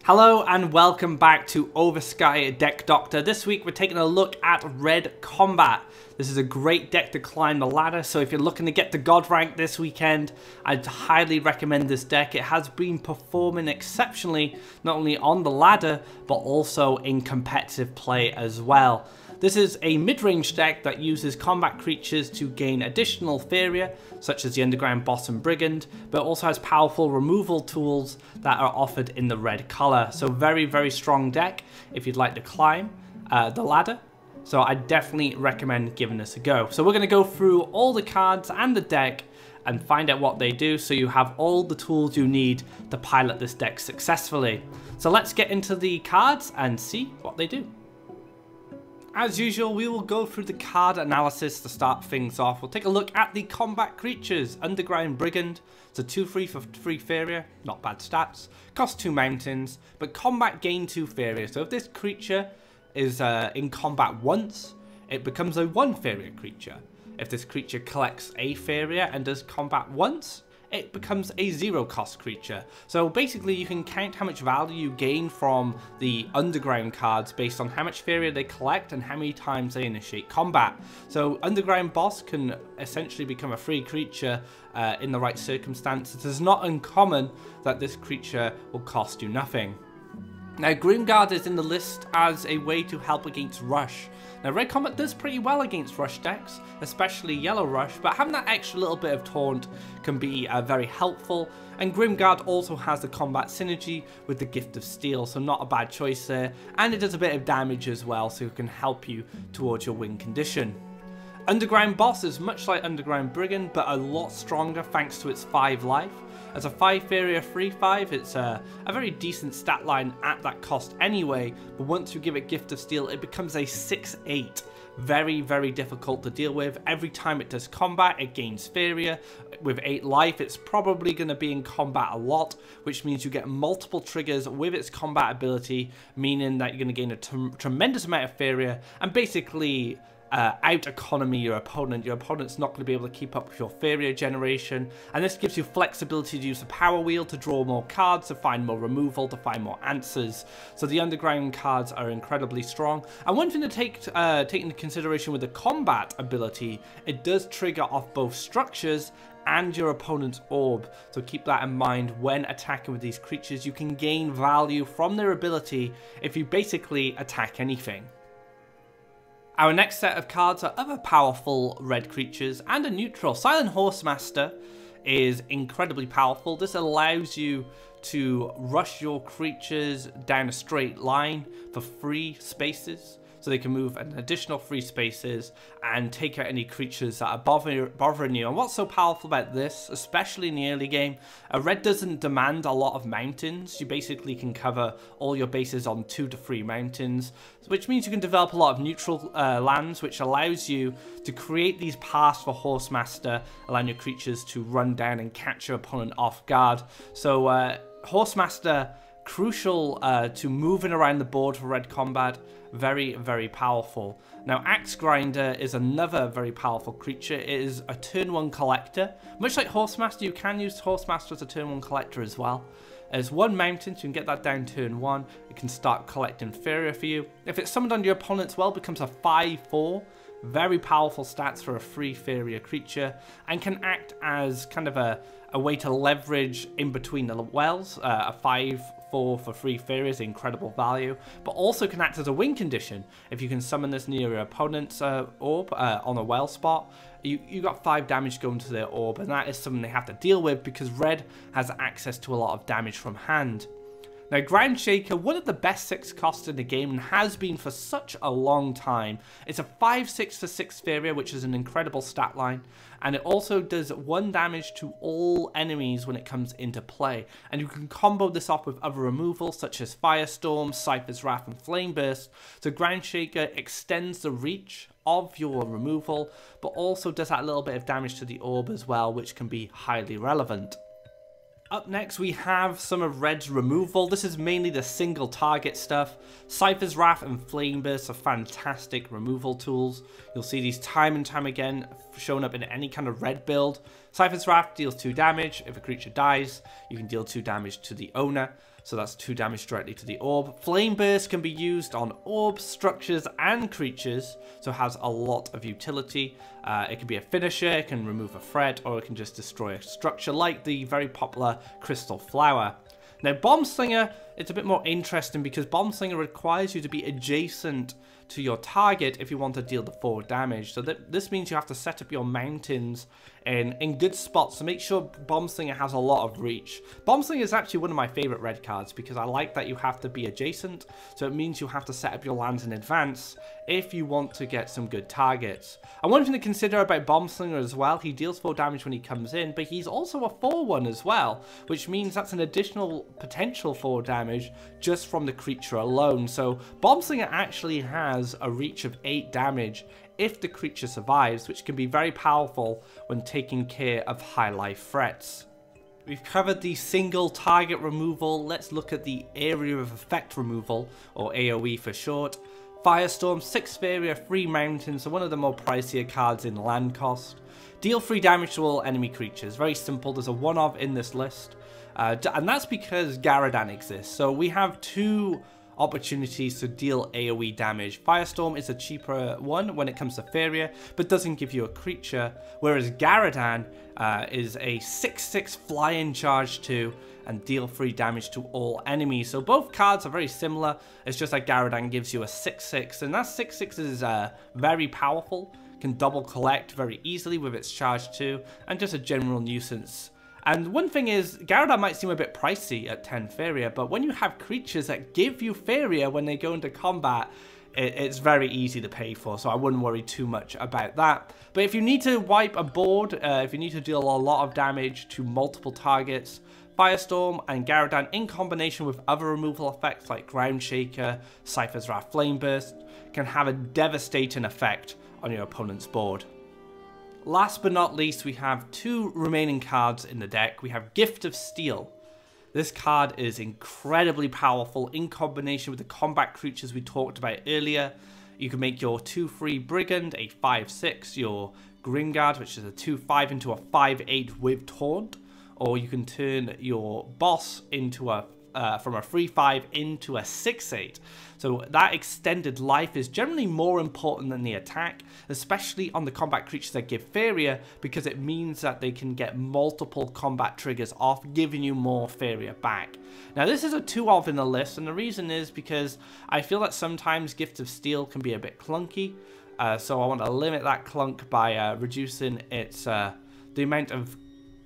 Hello and welcome back to Oversky Deck Doctor. This week we're taking a look at Red Combat. This is a great deck to climb the ladder, so if you're looking to get to God rank this weekend, I'd highly recommend this deck. It has been performing exceptionally, not only on the ladder, but also in competitive play as well. This is a mid-range deck that uses combat creatures to gain additional Faeria, such as the Underground Boss and Brigand, but also has powerful removal tools that are offered in the red colour. So very, very strong deck if you'd like to climb the ladder. So I definitely recommend giving this a go. So we're going to go through all the cards and the deck and find out what they do, so you have all the tools you need to pilot this deck successfully. So let's get into the cards and see what they do. As usual, we will go through the card analysis to start things off. We'll take a look at the combat creatures. Underground Brigand, it's a 2/3 for 3 Faeria, not bad stats. Costs 2 mountains, but combat gain 2 Faeria. So if this creature is in combat once, it becomes a 1 Faeria creature. If this creature collects a Faeria and does combat once, it becomes a 0 cost creature. So basically you can count how much value you gain from the underground cards based on how much Faeria they collect and how many times they initiate combat. So Underground Boss can essentially become a free creature in the right circumstances. It's not uncommon that this creature will cost you nothing. Now Grimguard is in the list as a way to help against Rush. Now Red Combat does pretty well against Rush decks, especially Yellow Rush, but having that extra little bit of taunt can be very helpful. And Grimguard also has the combat synergy with the Gift of Steel, so not a bad choice there. And it does a bit of damage as well, so it can help you towards your win condition. Underground Boss is much like Underground Brigand, but a lot stronger thanks to its 5 life. As a 5 Faeria 3/5, it's a very decent stat line at that cost anyway, but once you give it Gift of Steel, it becomes a 6/8. Very, very difficult to deal with. Every time it does combat, it gains Faeria. With 8 life, it's probably going to be in combat a lot, which means you get multiple triggers with its combat ability, meaning that you're going to gain a tremendous amount of Faeria and basically out economy your opponent. Your opponent's not going to be able to keep up with your Faeria generation, and this gives you flexibility to use the power wheel to draw more cards, to find more removal, to find more answers. So the underground cards are incredibly strong. And one thing to take into consideration with the combat ability, it does trigger off both structures and your opponent's orb, so keep that in mind when attacking with these creatures. You can gain value from their ability if you basically attack anything. Our next set of cards are other powerful red creatures and a neutral. Silent Horsemaster is incredibly powerful. This allows you to rush your creatures down a straight line for free spaces, so they can move an additional 3 spaces and take out any creatures that are bothering you. And what's so powerful about this, especially in the early game, red doesn't demand a lot of mountains. You basically can cover all your bases on 2 to 3 mountains, which means you can develop a lot of neutral lands, which allows you to create these paths for Horsemaster, allowing your creatures to run down and catch your opponent off guard. So Horsemaster, crucial to moving around the board for Red Combat. Very, very powerful. Now Axe Grinder is another very powerful creature. It is a turn 1 collector. Much like Horsemaster, you can use Horsemaster as a turn 1 collector as well. There's 1 mountain, so you can get that down turn 1. It can start collecting Faeria for you. If it's summoned on your opponent's well, it becomes a 5/4. Very powerful stats for a free Faeria creature, and can act as kind of a way to leverage in between the wells. A 5/4 for free Faeria is incredible value, but also can act as a win condition. If you can summon this near your opponent's orb on a well spot, you got 5 damage going to their orb, and that is something they have to deal with because red has access to a lot of damage from hand. Now Ground Shaker, one of the best 6 costs in the game, and has been for such a long time. It's a 5/6 for 6 Faeria, which is an incredible stat line, and it also does 1 damage to all enemies when it comes into play. And you can combo this off with other removals such as Firestorm, Cypher's Wrath, and Flame Burst. So Ground Shaker extends the reach of your removal, but also does that little bit of damage to the orb as well, which can be highly relevant. Up next we have some of Red's removal. This is mainly the single target stuff. Cypher's Wrath and Flame Burst are fantastic removal tools. You'll see these time and time again showing up in any kind of red build. Cypher's Wrath deals 2 damage. If a creature dies, you can deal 2 damage to the owner. So that's 2 damage directly to the orb. Flame Burst can be used on orbs, structures, and creatures, so it has a lot of utility. It can be a finisher, it can remove a threat, or it can just destroy a structure like the very popular Crystal Flower. Now, Bomb Slinger, it's a bit more interesting because Bomb Slinger requires you to be adjacent to your target if you want to deal the 4 damage. So this means you have to set up your mountains in good spots to make sure Bomb Slinger has a lot of reach. Bomb Slinger is actually one of my favorite red cards because I like that you have to be adjacent, so it means you have to set up your lands in advance if you want to get some good targets. And one thing to consider about Bomb Slinger as well, he deals 4 damage when he comes in, but he's also a 4/1 as well, which means that's an additional potential 4 damage just from the creature alone. So Bomb Slinger actually has a reach of 8 damage if the creature survives, which can be very powerful when taking care of high life threats. We've covered the single target removal. Let's look at the area of effect removal, or AoE for short. Firestorm, 6 Faeria, 3 mountains, so one of the more pricier cards in land cost. Deal 3 damage to all enemy creatures. Very simple, there's a one of in this list. And that's because Garadan exists. So we have 2 opportunities to deal AoE damage. Firestorm is a cheaper one when it comes to Faeria, but doesn't give you a creature, whereas Garadan is a 6/6 fly-in charge 2 and deal 3 damage to all enemies. So both cards are very similar, it's just that Garadan gives you a 6/6, and that 6/6 is very powerful, can double collect very easily with its charge 2, and just a general nuisance. And one thing is, Garadan might seem a bit pricey at 10 Faeria, but when you have creatures that give you Faeria when they go into combat, it's very easy to pay for, so I wouldn't worry too much about that. But if you need to wipe a board, if you need to deal a lot of damage to multiple targets, Firestorm and Garadan in combination with other removal effects like Ground Shaker, Cypher's Wrath, Flame Burst, can have a devastating effect on your opponent's board. Last but not least, we have 2 remaining cards in the deck. We have Gift of Steel. This card is incredibly powerful in combination with the combat creatures we talked about earlier. You can make your 2/3 Brigand a 5/6, your Grimguard, which is a 2/5, into a 5/8 with Taunt, or you can turn your boss into a from a 3/5 into a 6/8. So that extended life is generally more important than the attack, especially on the combat creatures that give Faeria, because it means that they can get multiple combat triggers off, giving you more Faeria back. Now this is a 2-of in the list, and the reason is because I feel that sometimes Gift of Steel can be a bit clunky, so I want to limit that clunk by reducing its the amount of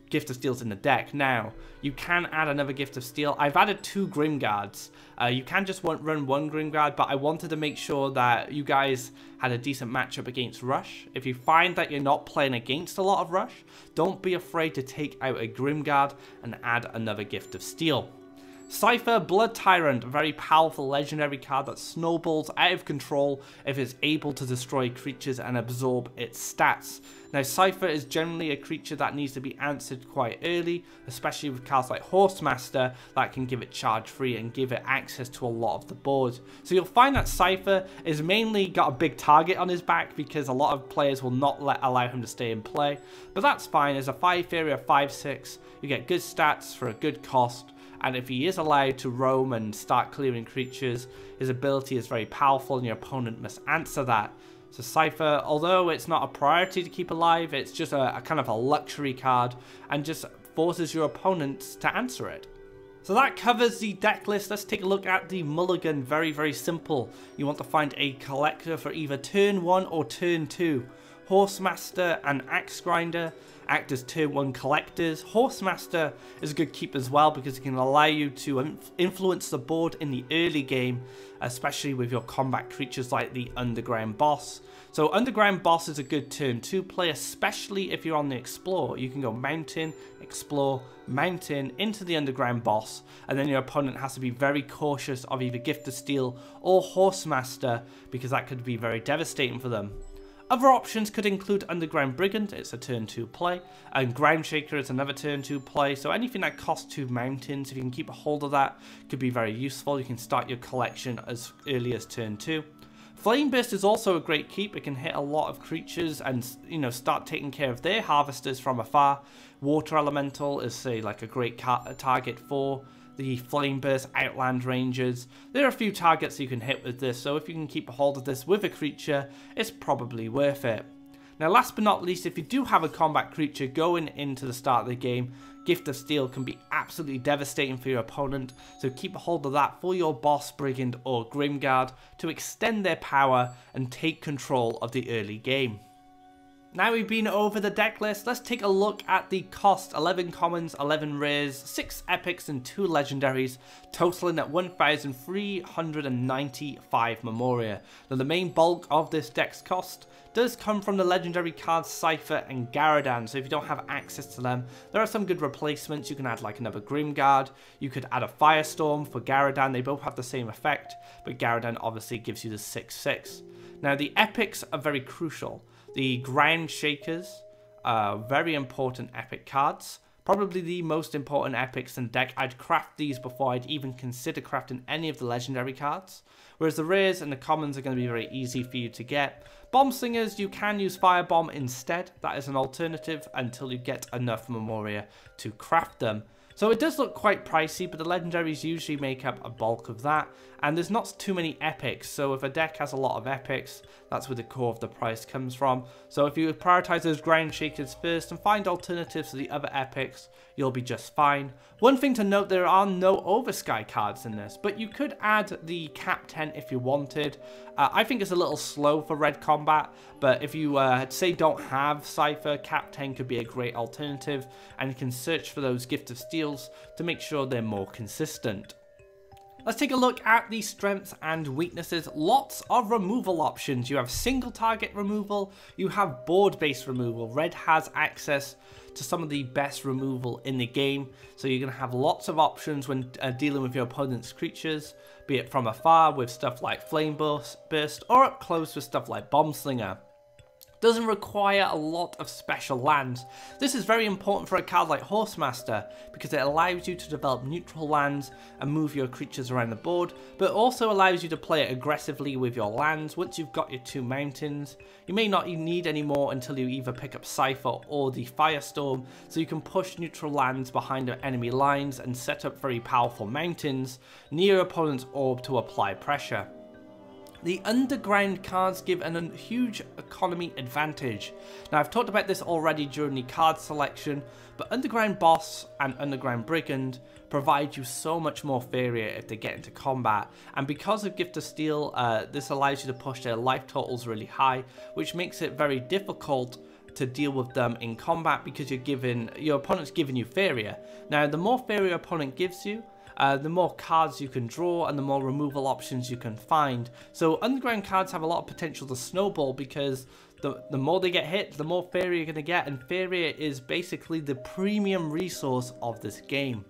Gift of Steel's in the deck. Now, you can add another Gift of Steel. I've added 2 Grimguards. You can just run 1 Grimguard, but I wanted to make sure that you guys had a decent matchup against Rush. If you find that you're not playing against a lot of Rush, don't be afraid to take out a Grimguard and add another Gift of Steel. Cypher, Blood Tyrant, a very powerful legendary card that snowballs out of control if it's able to destroy creatures and absorb its stats. Now, Cypher is generally a creature that needs to be answered quite early, especially with cards like Horsemaster that can give it charge free and give it access to a lot of the board. So you'll find that Cypher is mainly got a big target on his back because a lot of players will not allow him to stay in play, but that's fine. As a 5 Faeria 5/6, you get good stats for a good cost. And if he is allowed to roam and start clearing creatures, his ability is very powerful and your opponent must answer that. So Cypher, although it's not a priority to keep alive, it's just a kind of a luxury card and just forces your opponents to answer it. So that covers the deck list. Let's take a look at the Mulligan. Very, very simple. You want to find a collector for either turn 1 or turn 2. Horsemaster and Axe Grinder act as turn 1 collectors. Horsemaster is a good keep as well because it can allow you to influence the board in the early game, especially with your combat creatures like the Underground Boss. So Underground Boss is a good turn 2 play, especially if you're on the Explore. You can go Mountain, Explore, Mountain into the Underground Boss, and then your opponent has to be very cautious of either Gift of Steel or Horsemaster because that could be very devastating for them. Other options could include Underground Brigand, it's a turn 2 play, and Ground Shaker is another turn 2 play, so anything that costs 2 mountains, if you can keep a hold of that, could be very useful. You can start your collection as early as turn 2. Flame Burst is also a great keep. It can hit a lot of creatures and, you know, start taking care of their harvesters from afar. Water Elemental is, say, like a great target for the Flame Burst Outland Rangers. There are a few targets you can hit with this, so if you can keep a hold of this with a creature, it's probably worth it. Now last but not least, if you do have a combat creature going into the start of the game, Gift of Steel can be absolutely devastating for your opponent, so keep a hold of that for your Boss, Brigand or Grimguard to extend their power and take control of the early game. Now we've been over the deck list, let's take a look at the cost. 11 commons, 11 rares, 6 epics and 2 legendaries, totaling at 1,395 Memoria. Now the main bulk of this deck's cost does come from the legendary cards Cypher and Garadan, so if you don't have access to them, there are some good replacements. You can add like another Grimguard, you could add a Firestorm for Garadan, they both have the same effect, but Garadan obviously gives you the 6/6. Now the epics are very crucial. The Ground Shakers are very important epic cards. Probably the most important epics in the deck. I'd craft these before I'd even consider crafting any of the legendary cards. Whereas the rares and the commons are going to be very easy for you to get. Bomb Slingers, you can use Firebomb instead. That is an alternative until you get enough Memoria to craft them. So it does look quite pricey, but the legendaries usually make up a bulk of that, and there's not too many epics, so if a deck has a lot of epics, that's where the core of the price comes from. So if you prioritize those Ground Shakers first and find alternatives to the other epics, you'll be just fine. One thing to note, there are no Oversky cards in this, but you could add the Cap 10 if you wanted. I think it's a little slow for red combat, but if you say don't have Cypher, Cap 10 could be a great alternative, and you can search for those Gift of Steels to make sure they're more consistent. Let's take a look at the strengths and weaknesses. Lots of removal options. You have single target removal, you have board based removal. Red has access to some of the best removal in the game, so you're going to have lots of options when dealing with your opponent's creatures, be it from afar with stuff like Flame Burst or up close with stuff like Bomb Slinger. Doesn't require a lot of special lands. This is very important for a card like Horsemaster because it allows you to develop neutral lands and move your creatures around the board, but also allows you to play it aggressively with your lands. Once you've got your 2 mountains, you may not need any more until you either pick up Cypher or the Firestorm, so you can push neutral lands behind your enemy lines and set up very powerful mountains near your opponent's orb to apply pressure. The underground cards give a huge economy advantage. Now I've talked about this already during the card selection, but Underground Boss and Underground Brigand provide you so much more Faeria if they get into combat, and because of Gift of Steel, this allows you to push their life totals really high, which makes it very difficult to deal with them in combat because your opponent's giving you Faeria. Now the more Faeria your opponent gives you, the more cards you can draw and the more removal options you can find. So underground cards have a lot of potential to snowball because the more they get hit, the more Faeria you're going to get, and Faeria is basically the premium resource of this game.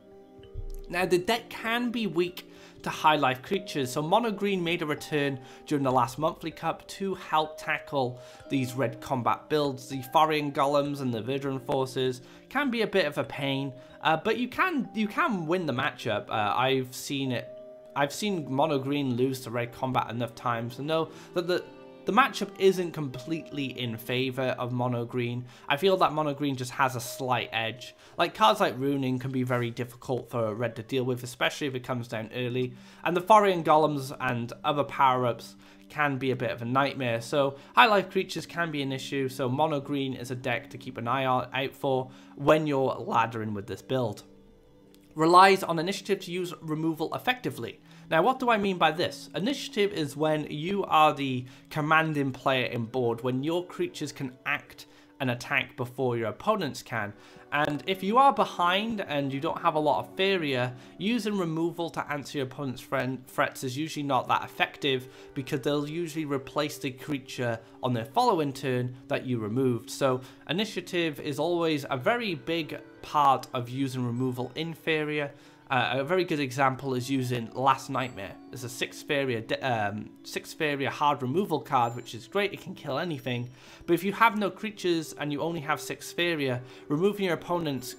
Now the deck can be weak to high life creatures, so Mono Green made a return during the last monthly cup to help tackle these red combat builds. The Faeria Golems and the Verdran Forces can be a bit of a pain, but you can win the matchup. I've seen Mono Green lose to red combat enough times to know that the matchup isn't completely in favor of Mono Green. I feel that Mono Green just has a slight edge. Like cards like Ruining can be very difficult for red to deal with, especially if it comes down early. And the Faeria Golems and other power-ups can be a bit of a nightmare. So high life creatures can be an issue, so Mono Green is a deck to keep an eye out for when you're laddering with this build. Relies on initiative to use removal effectively. Now what do I mean by this? Initiative is when you are the commanding player in board, when your creatures can act and attack before your opponents can. And if you are behind and you don't have a lot of Faeria, using removal to answer your opponent's threats is usually not that effective because they'll usually replace the creature on their following turn that you removed. So initiative is always a very big part of using removal in Faeria. A very good example is using Last Nightmare. It's a 6 Faeria hard removal card, which is great, it can kill anything. But if you have no creatures and you only have 6 Faeria, removing your opponent's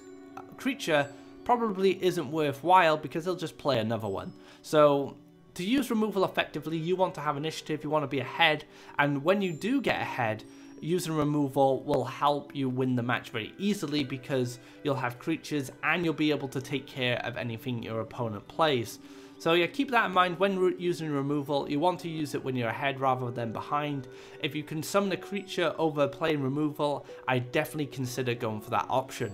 creature probably isn't worthwhile because they'll just play another one. So to use removal effectively, you want to have initiative, you want to be ahead, and when you do get ahead, using removal will help you win the match very easily because you'll have creatures and you'll be able to take care of anything your opponent plays. So yeah, keep that in mind when using removal. You want to use it when you're ahead rather than behind. If you can summon a creature over playing removal, I definitely consider going for that option.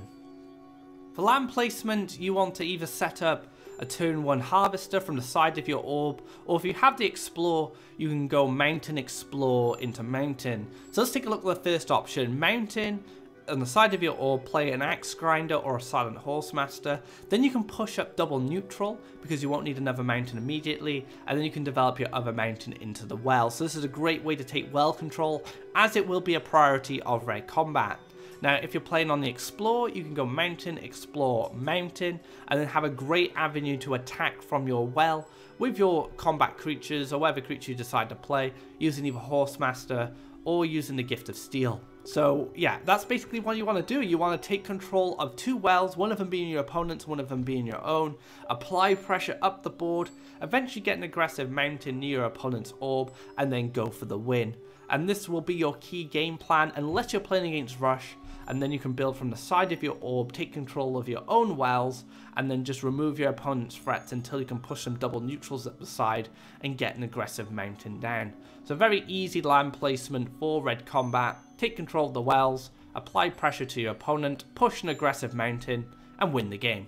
For land placement, you want to either set up a turn 1 harvester from the side of your orb, or if you have the explore, you can go mountain, explore into mountain. So let's take a look at the first option. Mountain, on the side of your orb, play an axe grinder or a silent horsemaster. Then you can push up double neutral because you won't need another mountain immediately, and then you can develop your other mountain into the well. So this is a great way to take well control, as it will be a priority of red combat. Now, if you're playing on the explore, you can go mountain, explore, mountain, and then have a great avenue to attack from your well with your combat creatures or whatever creature you decide to play, using either horsemaster or using the gift of steel. So yeah, that's basically what you want to do. You want to take control of 2 wells, one of them being your opponent's, one of them being your own, apply pressure up the board, eventually get an aggressive mountain near your opponent's orb, and then go for the win. And this will be your key game plan unless you're playing against Rush, and then you can build from the side of your orb, take control of your own wells, and then just remove your opponent's threats until you can push some double neutrals up the side and get an aggressive mountain down. So very easy land placement for red combat. Take control of the wells, apply pressure to your opponent, push an aggressive mountain, and win the game.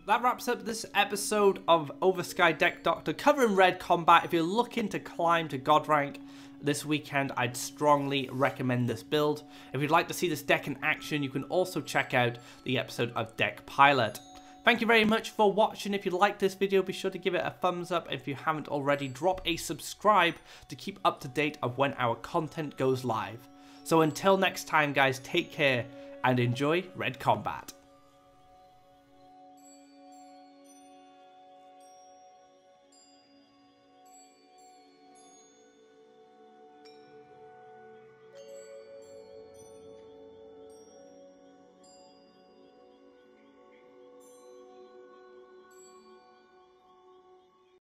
That wraps up this episode of Oversky Deck Doctor covering red combat. If you're looking to climb to God rank this weekend, I'd strongly recommend this build. If you'd like to see this deck in action, you can also check out the episode of Deck Pilot. Thank you very much for watching. If you liked this video, be sure to give it a thumbs up. If you haven't already, drop a subscribe to keep up to date of when our content goes live. So until next time guys, take care and enjoy red combat.